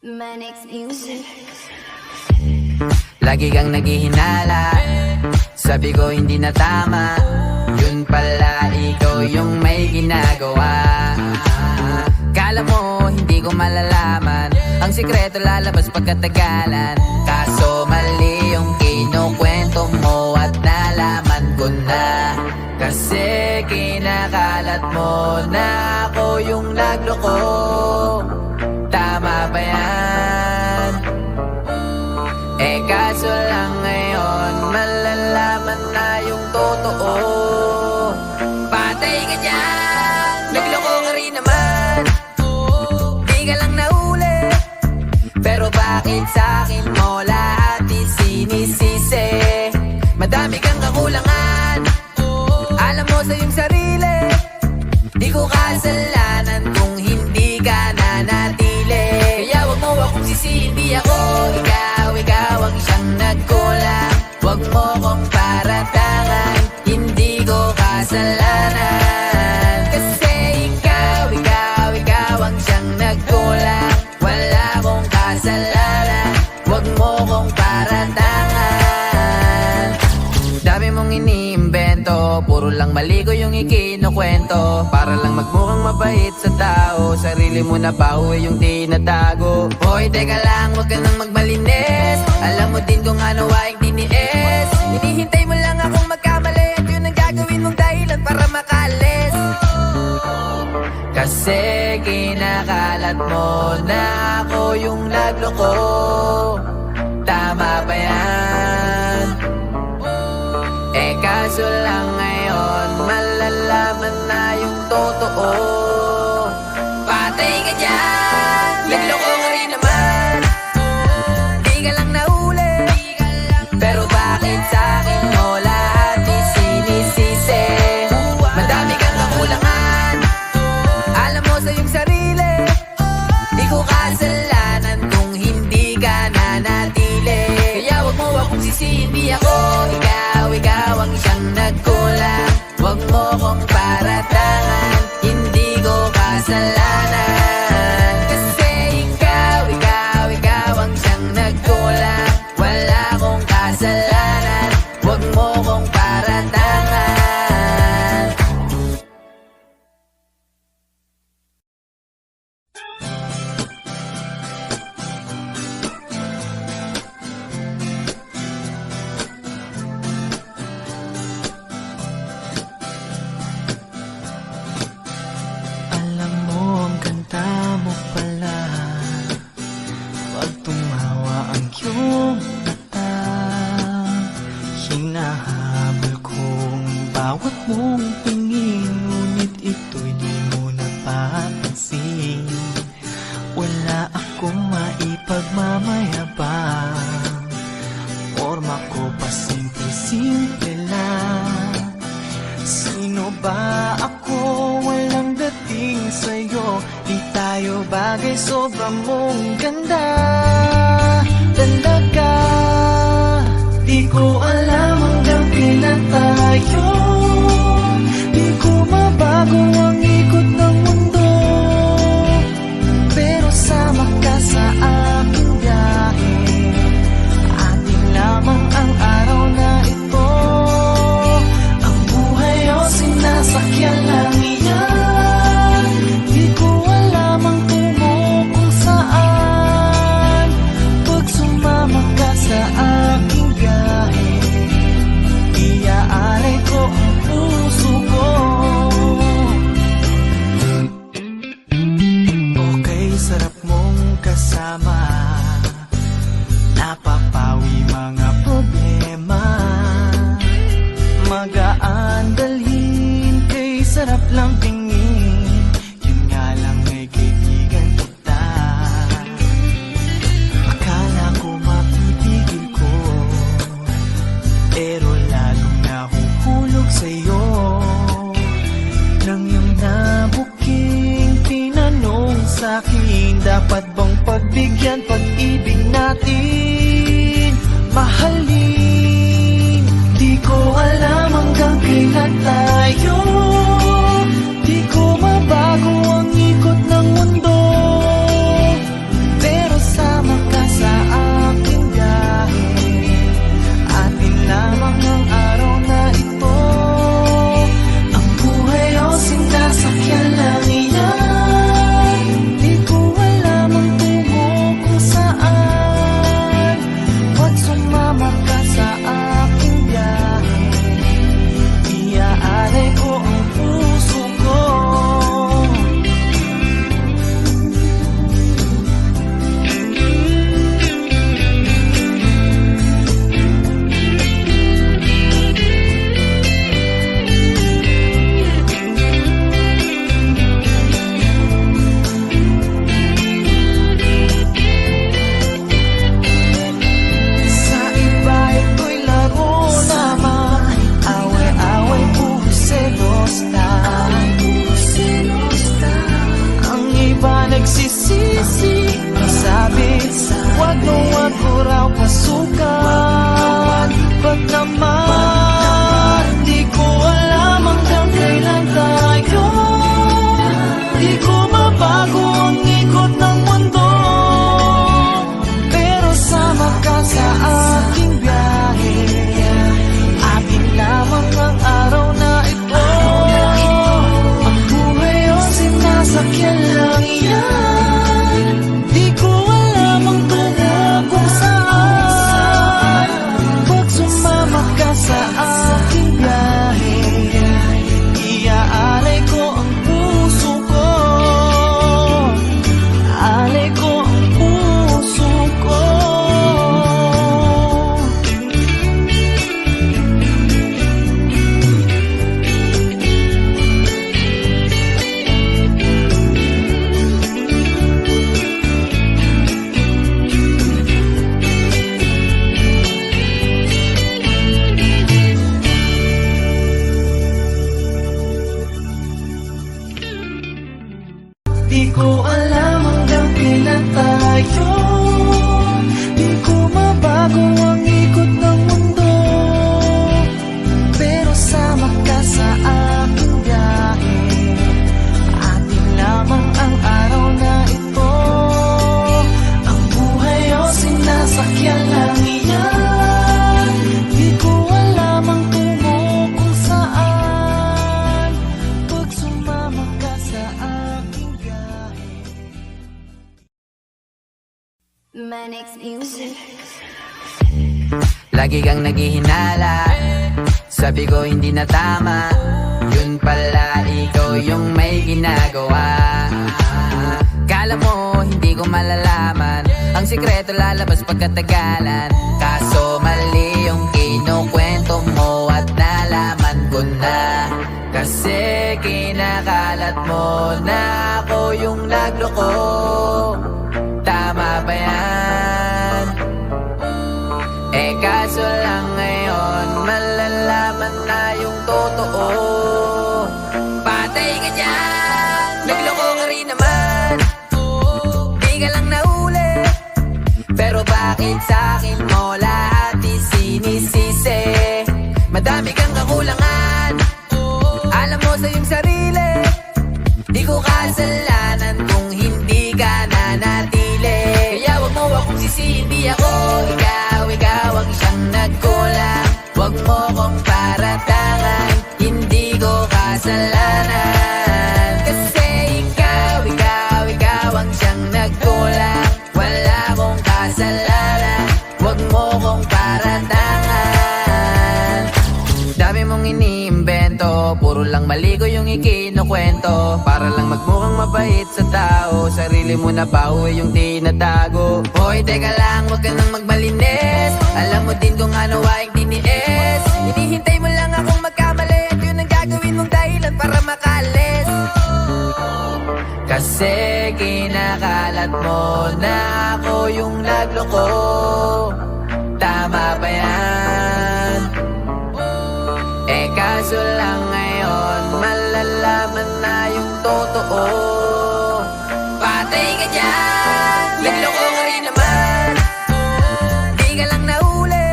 Manix Music. Lagi kang naghihinala, sabi ko hindi na tama. Yun pala ikaw yung may ginagawa. Kala mo hindi ko malalaman, ang sikreto lalabas pagkatagalan. Kaso mali yung kinukwento mo at nalaman ko na. Kasi kinakalat mo na ako yung nagloko. Tama ba yan? Eh kaso lang ngayon malalaman na yung totoo. Patay ka dyan, nagloko ka rin naman. Di ka lang nahuli, pero bakit sa'kin mo lahat isinisisi? Madami kang kakulangan, alam mo sa iyong sarili. Di ko kasalanan kung hindi ka nanatili. Kaya wag mo akong sisihin, di ako ikaw ang siyang nagkulang. Wag mo kong paratangan, hindi ko kasalanan. Kasi ikaw ang siyang nagkulang. Wala kong kasalanan, wag mo kong paratangan. Dami mong iniimbento, puro lang mali ko yung ikinukwento. Para lang magmukhang mabait sa tao, sarili mo na baho yung tinatago. Hoy, teka lang, wag ka nang magmalinis. Alam mo din kung ano aking tiniis. Hinihintay mo lang akong magkamali, at yun ang gagawin mong dahilan para makalis. Kasi kinakalat mo na ako yung nagloko. Tama ba yan? Eh kaso lang ngayon malalaman na yung totoo. Patay ka dyan, nagloko ka rin naman. Di ka lang nahuli, pero bakit sa'kin mo lahat isinisisi? Madami kang kakulangan, alam mo sa iyong sarili. Di ko kasalanan kung hindi ka nanatili. Kaya wag mo akong sisihin, di ako ikaw ang siyang nagkulang. Wag mo kong paratangan, hindi ko kasalanan. Kasi ikaw ang siyang nagkulang. Wala kong kasalanan, wag mo kong paratangan. Alam mo, ang ganda mo pala pag tumawa ang iyong mata. Hinahabol kong bawat mong tingin, ngunit ito'y di mo napapansin. Wala akong maipagmamayabang, forma ko pa simple-simple lang. Sino ba ako? Walang dating sa'yo, di tayo bagay, sobra mong ganda. Talaga, di ko alam hanggang kailan tayo. Di ko mabago ang ikot ng mundo, pero sama ka sa aking biyahe. Atin lamang ang araw na ito. Ang buhay o sinasakyan lang iyan. Di ko alam ang tungo kung saan. Pag sumama ka sa aking biyahe, iaalay ko ang puso ko. Okay, sarap mong kasama, napapawi mga problema. Magaan dalhin, kay sarap lang tingin. Yun nga lang ay kaibigan kita. Akala ko mapipigil ko, pero lalong nahuhulog sa'yo. Nang iyong nabuking tinanong sa'kin, dapat bang pagbigyan pag-ibig natin? Mahalin, di ko alam hanggang kailan tayo. Di ko mabago ang ikot ng mundo, pero Manix Music. Lagi kang naghihinala, sabi ko hindi na tama. Yun pala ikaw yung may ginagawa. Kala mo hindi ko malalaman, ang sikreto lalabas pagkatagalan. Kaso mali yung kinukwento mo at nalaman ko na. Kasi kinakalat mo na ako yung nagloko. Tama ba yan? Eh kaso lang ngayon malalaman na yung totoo. Patay ka dyan, nagloko ka rin naman. Di ka lang nahuli, pero bakit sa'kin mo lahat isinisisi? Madami kang kakulangan, alam mo sa iyong sarili. Di ko kasalanan kung hindi ka nanatili. Kaya wag mo akong sisihin, di ako ikaw ang siyang nagkulang. Wag mo kong paratangan, hindi ko kasalanan. Kasi ikaw ang siyang nagkulang. Wala akong kasalanan, wag mo kong paratangan. Dami mong iniimbento, puro lang mali ko yung ikinukwento. Para lang magmukhang mabait sa tao, sarili mo na bawi yung tinatago. Hoy, teka lang, wag ka nang magmalinis. Alam mo din kung ano aking tiniis. Hinihintay mo lang akong magkamali, at yun ang gagawin mong dahilan para makalis. Kasi kinakalat mo na ako yung nagloko. Tama ba yan? Eh kaso lang ngayon malalaman na yung totoo. Patay ka dyan, nagloko ka rin naman. Di ka lang nahuli,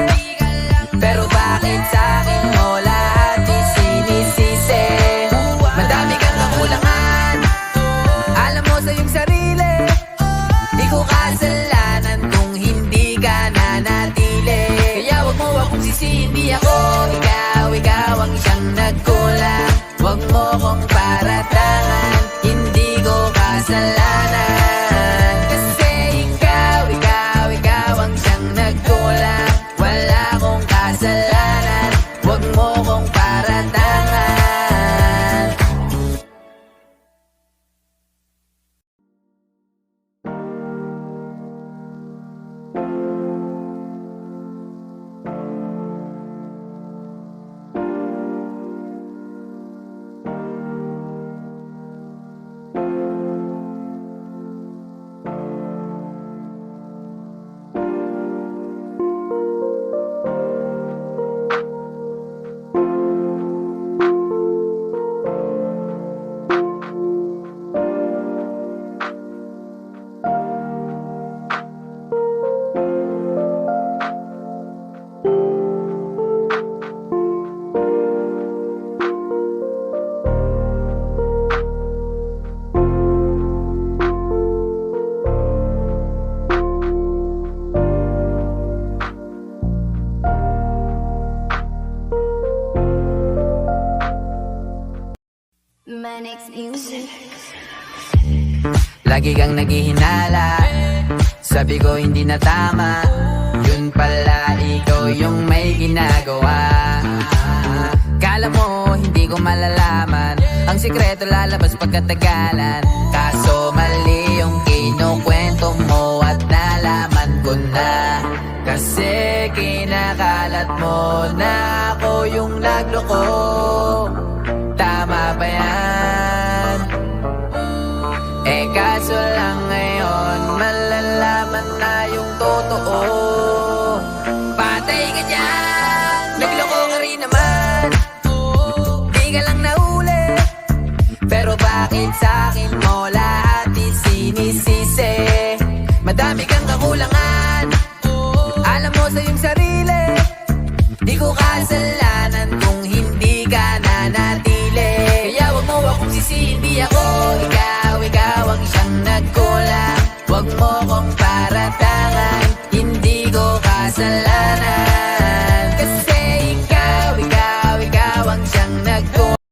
pero bakit sa'kin mo lahat isinisisi? Madami kang kakulangan, alam mo sa iyong sarili. Di ko kasalanan kung hindi ka nanatili. Kaya wag mo akong sisihin, di ako ikaw ang siyang nagkulang. Wag mo kong paratangan, hindi ko kasalanan. Kasi ikaw ang siyang nagkulang. Wala akong kasalanan, wag mo kong paratangan. Manix Music. Lagi kang naghihinala, sabi ko hindi na tama. Yun pala ikaw yung may ginagawa. Kala mo hindi ko malalaman, ang sikreto lalabas pagkatagalan. Kaso mali yung kinukwento mo at nalaman ko na. Kasi kinakalat mo na ako yung nagloko. Tama ba yan? Eh kaso lang ngayon malalaman na yung totoo. Patay ka dyan, nagloko ka rin naman. Di ka lang nahuli, pero bakit sa'kin mo lahat isinisisi? Madami kang kakulangan, alam mo sa iyong sarili. Di ko kasalanan kung hindi ka nanatili. Kaya wag mo akong sisihin, di ako ikaw ang siyang